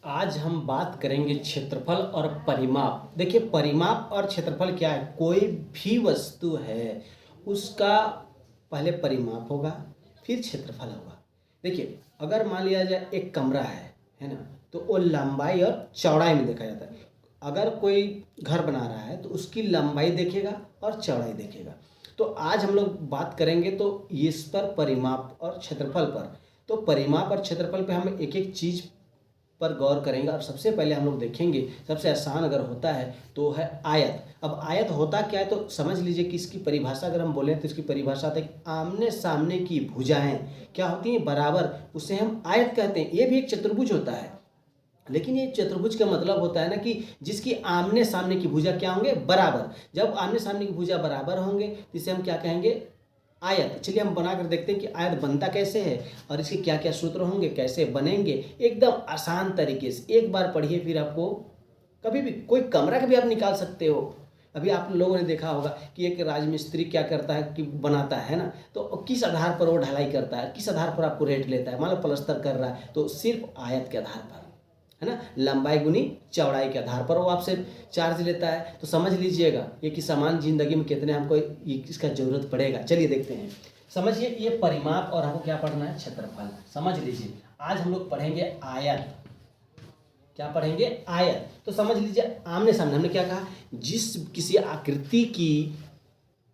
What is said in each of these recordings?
आज हम बात करेंगे क्षेत्रफल और परिमाप। देखिए, परिमाप और क्षेत्रफल क्या है। कोई भी वस्तु है उसका पहले परिमाप होगा, फिर क्षेत्रफल होगा। देखिए, अगर मान लिया जाए एक कमरा है ना, तो वो लंबाई और चौड़ाई में देखा जाता है। अगर कोई घर बना रहा है तो उसकी लंबाई देखेगा और चौड़ाई देखेगा। तो आज हम लोग बात करेंगे तो इस पर, परिमाप और क्षेत्रफल पर। तो परिमाप और क्षेत्रफल पे हम एक एक चीज़ पर गौर करेंगे। और सबसे पहले हम लोग देखेंगे, सबसे आसान अगर होता है तो है आयत। अब आयत होता क्या है तो समझ लीजिए कि इसकी परिभाषा अगर हम बोलें तो इसकी परिभाषा है कि आमने सामने की भुजाएं क्या होती हैं, बराबर, उसे हम आयत कहते हैं। ये भी एक चतुर्भुज होता है, लेकिन ये चतुर्भुज का मतलब होता है ना कि जिसकी आमने सामने की भुजा क्या होंगे, बराबर। जब आमने सामने की भुजा बराबर होंगे तो इसे हम क्या कहेंगे, आयत। चलिए हम बना कर देखते हैं कि आयत बनता कैसे है और इसके क्या क्या सूत्र होंगे, कैसे बनेंगे। एकदम आसान तरीके से एक बार पढ़िए, फिर आपको कभी भी कोई कमरा का भी आप निकाल सकते हो। अभी आप लोगों ने देखा होगा कि एक राजमिस्त्री क्या करता है कि बनाता है ना, तो किस आधार पर वो ढलाई करता है, किस आधार पर आपको रेट लेता है। मान लो प्लस्तर कर रहा है तो सिर्फ आयत के आधार पर, है ना, लंबाई गुनी चौड़ाई के आधार पर वो आपसे चार्ज लेता है। तो समझ लीजिएगा ये कि सामान्य जिंदगी में कितने हमको इसका जरूरत पड़ेगा। चलिए देखते हैं। समझिए, ये परिमाप और हमको क्या पढ़ना है, क्षेत्रफल। समझ लीजिए, आज हम लोग पढ़ेंगे आयत। क्या पढ़ेंगे, आयत। तो समझ लीजिए, आमने सामने हमने क्या कहा, जिस किसी आकृति की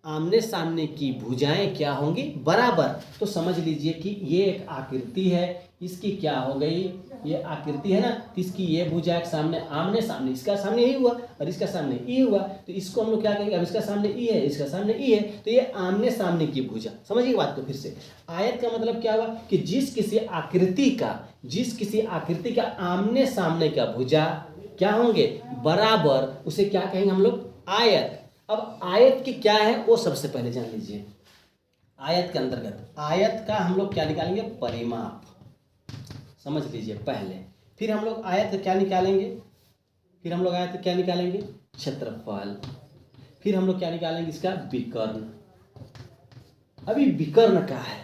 आमने सामने की भुजाएं क्या होंगी, बराबर। तो समझ लीजिए कि ये एक आकृति है, इसकी क्या हो गई, ये आकृति है ना, तो इसकी ये भुजा के सामने, आमने सामने, इसका सामने ई हुआ और इसका सामने ई हुआ, तो इसको हम लोग क्या कहेंगे, अब इसका सामने ई है, इसका सामने ई है, तो ये आमने सामने की भुजा। समझिए बात को फिर से। आयत का मतलब क्या हुआ कि जिस किसी आकृति का आमने सामने का भुजा क्या होंगे, बराबर, उसे क्या कहेंगे हम लोग, आयत। अब आयत की क्या है वो सबसे पहले जान लीजिए। आयत के अंतर्गत आयत का हम लोग क्या निकालेंगे, परिमाप। समझ लीजिए पहले, फिर हम लोग आयत क्या निकालेंगे, क्षेत्रफल। फिर हम लोग क्या निकालेंगे, इसका विकर्ण। अभी विकर्ण का है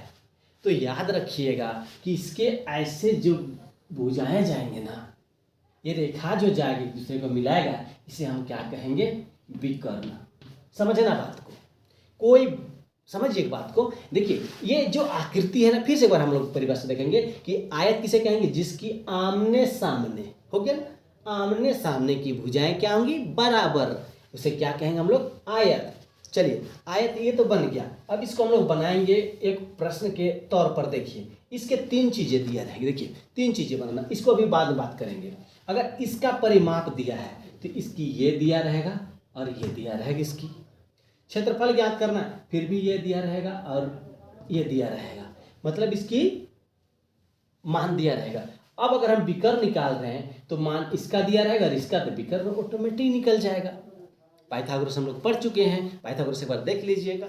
तो याद रखिएगा कि इसके ऐसे जो भुजाएं जाएंगे ना, ये रेखा जो जाएगी एक दूसरे को मिलाएगा, इसे हम क्या कहेंगे, विकर्ण। समझे ना बात को, कोई समझिए एक बात को। देखिए, ये जो आकृति है ना, फिर से एक बार हम लोग परिभाषा देखेंगे कि आयत किसे कहेंगे, जिसकी आमने सामने हो गया ना, आमने सामने की भुजाएं क्या होंगी, बराबर, उसे क्या कहेंगे हम लोग, आयत। चलिए, आयत ये तो बन गया। अब इसको हम लोग बनाएंगे एक प्रश्न के तौर पर। देखिए, इसके तीन चीजें दिया रहेंगे। देखिए, तीन चीजें बनाना, इसको अभी बाद में बात करेंगे। अगर इसका परिमाप दिया है तो इसकी ये दिया रहेगा और ये दिया रहेगा। इसकी क्षेत्रफल ज्ञात करना है, फिर भी ये दिया रहेगा और ये दिया रहेगा, मतलब इसकी मान दिया रहेगा। अब अगर हम विकर्ण निकाल रहे हैं तो मान इसका दिया रहेगा और इसका, तो विकर्ण ऑटोमेटिक निकल जाएगा। पाइथागोरस हम लोग पढ़ चुके हैं, पाइथागोरस एक बार देख लीजिएगा,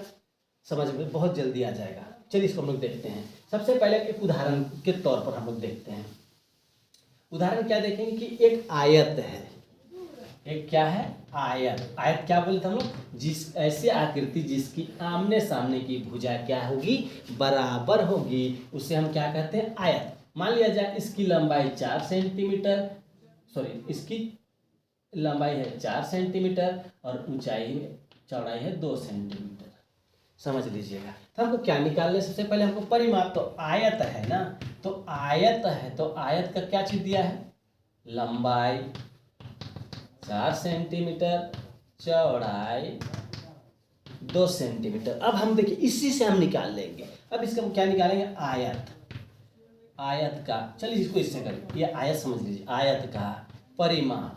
समझ में बहुत जल्दी आ जाएगा। चलिए इसको हम लोग देखते हैं। सबसे पहले एक उदाहरण के तौर पर हम लोग देखते हैं। उदाहरण क्या देखेंगे कि एक आयत है। एक क्या है, आयत। आयत क्या बोलते हम लोग, जिस ऐसी आकृति जिसकी आमने सामने की भुजा क्या होगी, बराबर होगी, उसे हम क्या कहते हैं, आयत। मान लिया जाए इसकी लंबाई 4 सेंटीमीटर, इसकी लंबाई है 4 सेंटीमीटर और ऊंचाई चौड़ाई है 2 सेंटीमीटर। समझ लीजिएगा। तो हमको क्या निकालना है, सबसे पहले हमको परिमाप। तो आयत है ना, तो आयत है, तो आयत का क्या चीज दिया है, लंबाई 4 सेंटीमीटर, चौड़ाई 2 सेंटीमीटर। अब हम देखिए, इसी से हम निकाल लेंगे। अब इसका हम क्या निकालेंगे, आयत। आयत का, चलिए इसको इससे करें, ये आयत समझ लीजिए। आयत का परिमाप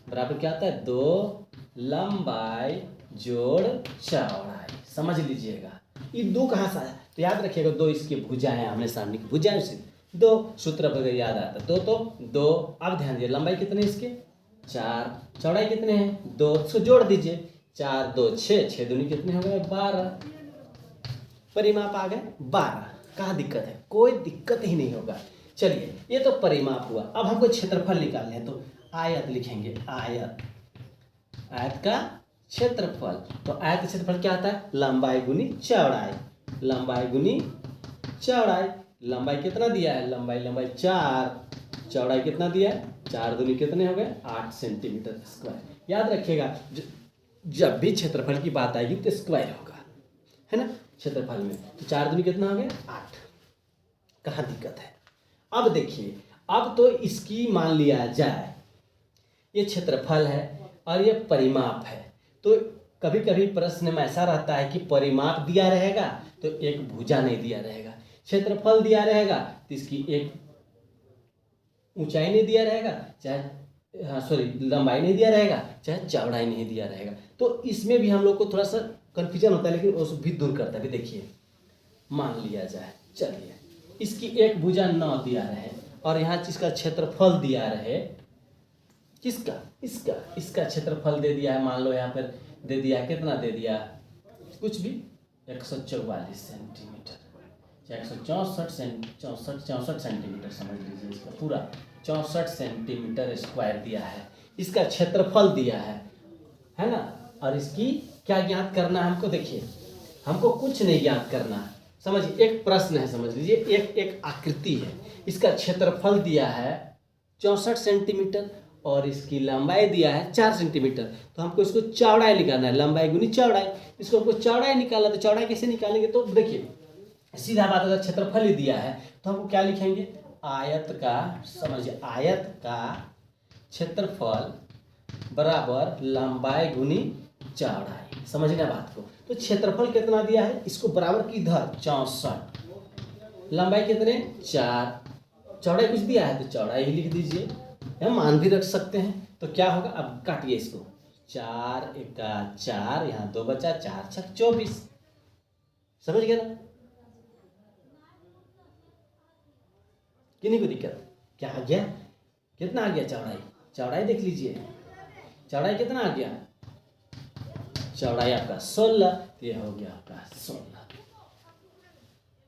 बराबर क्या आता है, 2 लंबाई जोड़ चौड़ाई। समझ लीजिएगा, ये 2 कहाँ से आया, तो याद रखिएगा 2 इसकी भुजाएं, आमने सामने की भुजाएं से 2 सूत्र वगैरह याद आता है। 2 तो 2। अब ध्यान दीजिए, लंबाई कितने इसके, 4, चौड़ाई कितने हैं, 2, इसको जोड़ दीजिए, 4 2 6, 6 दूनी कितने हो गए, 12। परिमाप आ गए 12। कहाँ दिक्कत है, कोई दिक्कत ही नहीं होगा। चलिए, ये तो परिमाप हुआ। अब हमको क्षेत्रफल निकालने हैं, तो आयत लिखेंगे, आयत। आयत का क्षेत्रफल, तो आयत का क्षेत्रफल क्या आता है, लंबाई गुनी चौड़ाई। लंबाई गुनी चौड़ाई, लंबाई कितना दिया है, लंबाई 4 चौड़ाई कितना दिया है, 4 दूनी कितने हो गए, 8 सेंटीमीटर स्क्वायर। याद रखिएगा जब भी क्षेत्रफल की बात आएगी तो स्क्वायर होगा, है ना, क्षेत्रफल में। तो 4 दूनी कितना हो गया, 8। कहाँ दिक्कत है। अब देखिए, अब तो इसकी मान लिया जाए ये क्षेत्रफल है और ये परिमाप है। तो कभी कभी प्रश्न में ऐसा रहता है कि परिमाप दिया रहेगा तो एक भुजा नहीं दिया रहेगा, क्षेत्रफल दिया रहेगा तो इसकी एक ऊंचाई नहीं दिया रहेगा, चाहे लंबाई नहीं दिया रहेगा, चाहे चौड़ाई नहीं दिया रहेगा। तो इसमें भी हम लोग को थोड़ा सा कन्फ्यूजन होता है, लेकिन उस भी दूर करता है। देखिए मान लिया जाए, चलिए इसकी एक भुजा 9 दिया रहे और यहाँ इसका क्षेत्रफल दिया रहे, किसका, इसका क्षेत्रफल दे दिया है, मान लो यहाँ पर दे दिया है, कितना दे दिया, कुछ भी 144 सेंटीमीटर, 164 सेंटीमीटर समझ लीजिए, इसका पूरा 64 सेंटीमीटर स्क्वायर दिया है, इसका क्षेत्रफल दिया है ना। और इसकी क्या ज्ञात करना है हमको, देखिए हमको कुछ नहीं ज्ञात करना, समझिए एक प्रश्न है, समझ लीजिए एक आकृति है, इसका क्षेत्रफल दिया है 64 सेंटीमीटर और इसकी लंबाई दिया है 4 सेंटीमीटर। तो हमको इसको चौड़ाई निकालना है, लंबाई गुनी चौड़ाई, इसको हमको चौड़ाई निकालना। तो चौड़ाई कैसे निकालेंगे, तो देखिए सीधा बात, अगर क्षेत्रफल ही दिया है तो हमको क्या लिखेंगे, आयत का, समझिए आयत का क्षेत्रफल बराबर लंबाई गुनी चौड़ाई, समझना बात को। तो क्षेत्रफल कितना दिया है, इसको बराबर की इधर 64, लंबाई कितने 4, चौड़ाई कुछ दिया है तो चौड़ाई ही लिख दीजिए, या मान भी रख सकते हैं। तो क्या होगा, अब काटिए इसको, 4 एका 4, यहाँ 2 बचा, 4 छक 24, समझ गए ना, किन्हीं को दिक्कत क्या आ गया, कितना आ गया चौड़ाई देख लीजिए, चौड़ाई कितना आ गया, चौड़ाई आपका 16, तो यह हो गया आपका 16।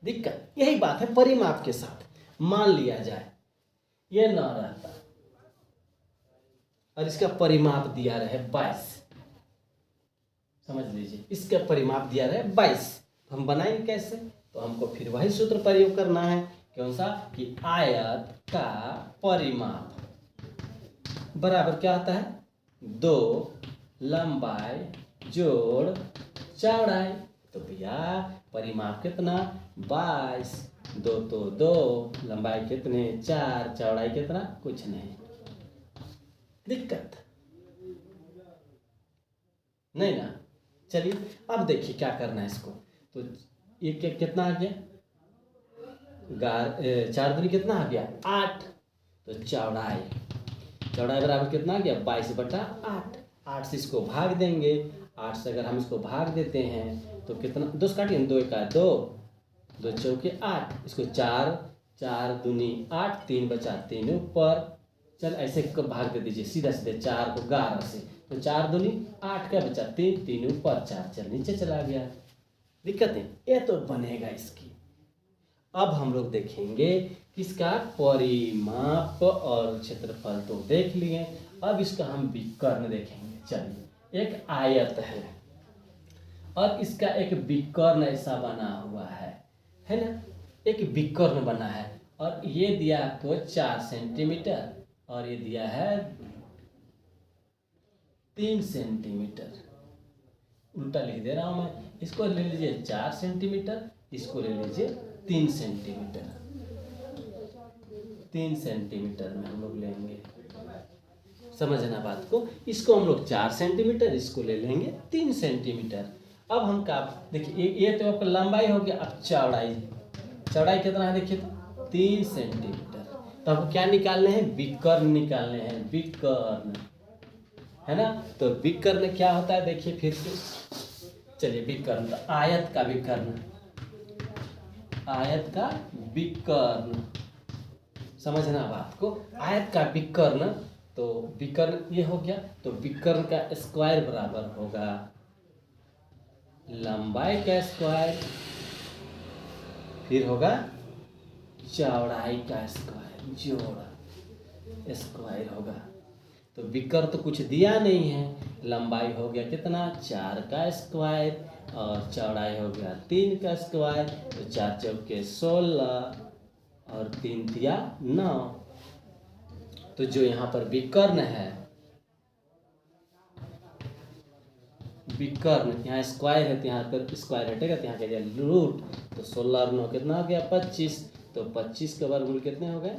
दिक्कत यही बात है, परिमाप के साथ मान लिया जाए ये न रहता और इसका परिमाप दिया रहे 22, समझ लीजिए इसका परिमाप दिया रहे 22, हम बनाएंगे कैसे, तो हमको फिर वही सूत्र प्रयोग करना है, कौन सा, कि आयत का परिमाप बराबर क्या आता है, 2 लंबाई जोड़ चौड़ाई। तो भैया परिमाप कितना 22, 2 तो 2, लंबाई कितने 4, चौड़ाई कितना कुछ नहीं, दिक्कत नहीं ना। चलिए अब देखिए क्या करना है इसको, तो ये कितना आ गया, 4 दूनी कितना आ गया 8, तो चौड़ाई बराबर कितना आ गया 22/8, 8 से इसको भाग देंगे, 8 से अगर हम इसको भाग देते हैं तो कितना, 2 से काटिए, 2 एका 2, 2 चौके 8, इसको 4 दूनी 8, 3 बचा 3 ऊपर, चल ऐसे भाग दे दीजिए सीधा 4 को 11 से, तो 4 दूनी 8 का बचा 3, 3 ऊपर 4 चल नीचे चला गया, दिक्कत नहीं, ये तो बनेगा इसकी। अब हम लोग देखेंगे किसका परिमाप और क्षेत्रफल तो देख लिए, अब इसका हम विकर्ण देखेंगे। चलिए एक आयत है और इसका एक विकर्ण ऐसा बना हुआ है ना, एक विकर्ण बना है और ये दिया आपको 4 सेंटीमीटर और ये दिया है 3 सेंटीमीटर, उल्टा लिख दे रहा हूं मैं, इसको ले लीजिए 4 सेंटीमीटर, इसको ले लीजिए 3 सेंटीमीटर, 3 सेंटीमीटर में हम लोग लेंगे, समझना बात को, इसको हम लोग 4 सेंटीमीटर, इसको ले लेंगे 3 सेंटीमीटर। अब हम क्या देखिए, ये तो आपका लंबाई हो गया, अब चौड़ाई कितना है देखिए, तो 3 सेंटीमीटर। तो आपको क्या निकालने हैं, विकर्ण निकालने हैं, विकर्ण, है ना। तो विकर्ण क्या होता है देखिए फिर से, चलिए विकर्ण, तो आयत का विकर्ण, आयत का विकर्ण, समझना बात को, आयत का विकर्ण, तो विकर्ण ये हो गया, तो विकर्ण का स्क्वायर बराबर होगा लंबाई का स्क्वायर, फिर होगा चौड़ाई का स्क्वायर, जोड़ स्क्वायर होगा। तो विकर्ण तो कुछ दिया नहीं है, लंबाई हो गया कितना 4 का स्क्वायर और चौड़ाई हो गया 3 का स्क्वायर, तो 4 चौके 16 और 3 दिया 9, तो जो यहाँ पर विकर्ण है, विकर्ण, यहाँ स्क्वायर है तो यहाँ पर स्क्वायर हटेगा तो यहाँ क्या रूट, तो 16 और 9 कितना हो गया 25, तो 25 के वर्गमूल कितने हो गए